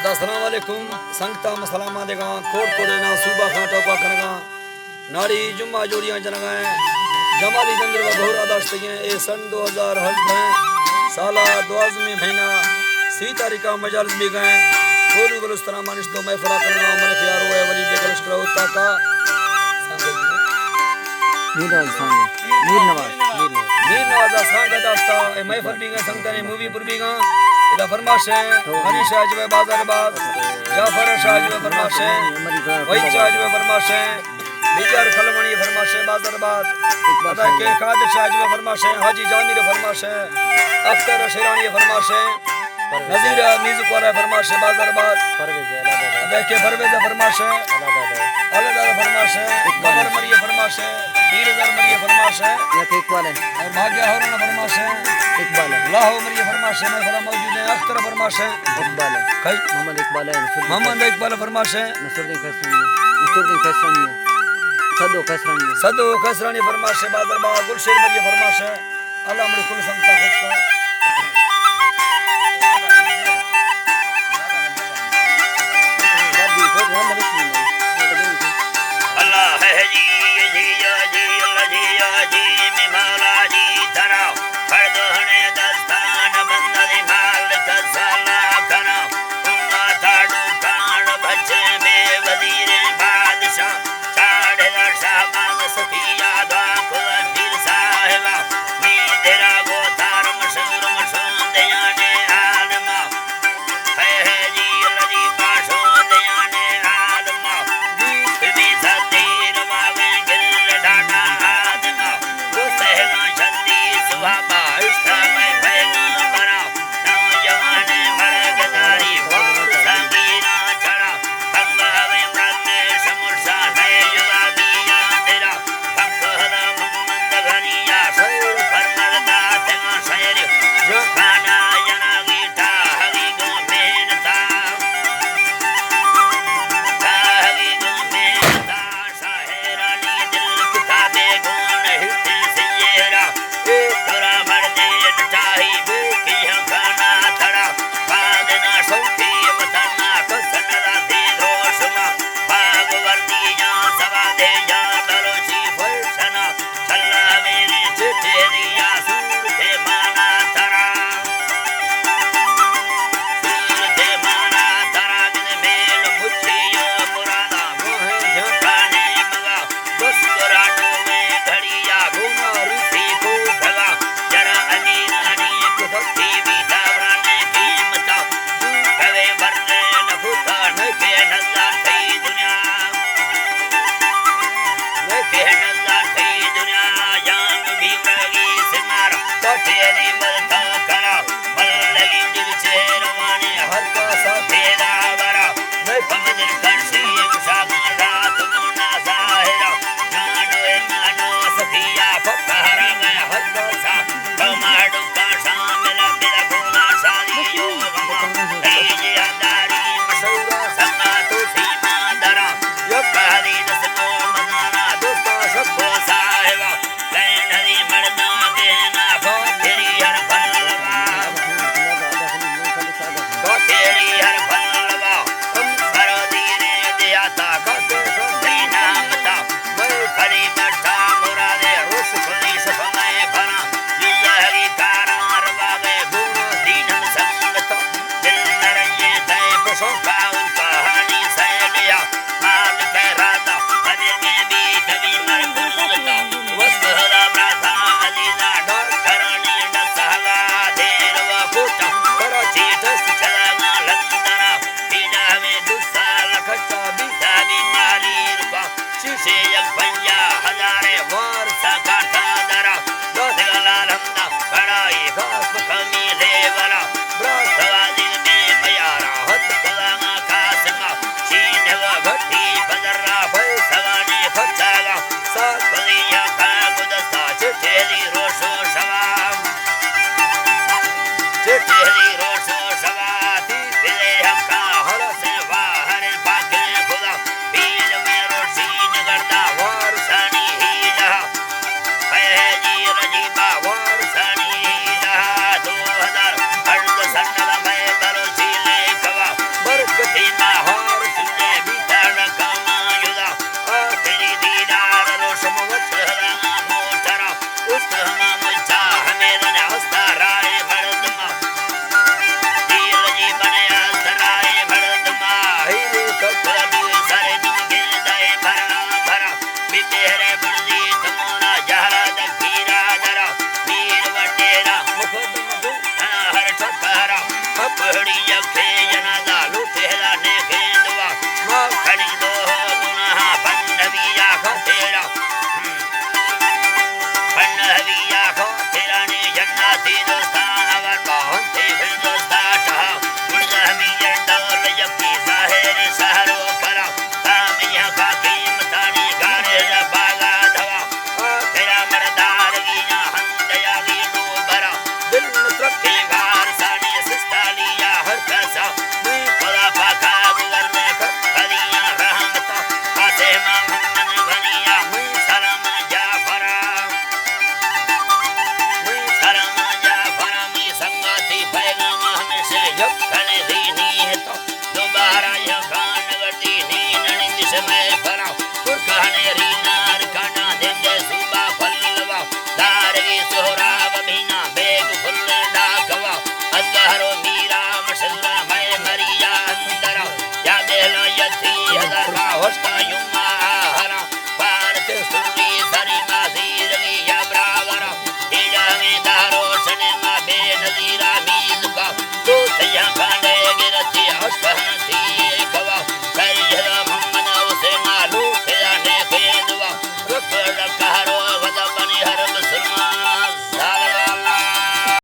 अस्सलाम वालेकुम संगता मसलामा देगा कोट को देना सूबा खां टोका करगा नाड़ी जुम्मा जोड़ियां जनगा जमाली चंद्र व घोर आदर्श ए सन 2000 हज साला 12 महीना 3 तारीख का मजालिस भी गए कोलू बलुस्तना मानिश तो महफिल करना मन प्यारो है वली बेगलश करो ताका मीर नवाज सांग दास्ता ए महफिल भी गए संगता ने मूवी पर भी गए इधर फरमाश है हनी शाह जो बाजार बाज जाफर शाह जो फरमाश है वही शाह जो फरमाश है बिजार खलमणी फरमाश है बाजार बाज अदा के कादिर शाह जो फरमाश है हाजी जामिर फरमाश है अख्तर शेरानी फरमाश है नजीर म्यूजिक वाला फरमाश है बाजार बाज अदा के परवेज फरमाश है अल्लाह फरमाश है कमर मरिया फरमाश है 3000 मरिया फरमाश है इकबाल है और भाग्य हरना फरमाश है इकबाल है लाहो मरिया फरमाश है मैं फला मौजूद है अख्तर फरमाश है इकबाल है मोहम्मद इकबाल फरमाश है नसरुद्दीन खैसरानी सदो खैसरानी फरमाश है बादल बा गुलशेर मरिया फरमाश है अल्लाह हमरे कुल संगता खुश कर Kami lewala, brasa wazil me mayara, hat kula यखन दीनी तो दोबारा यखान वर्दी नीन समय फराव पुरखाने रीनार काना देंगे सुबह फलवा दारवी सोहराब भीना बेग फुल डाकवा अजहरो मीरा मशरा मैं मरिया अंदर या देला यथी हजर होस्ट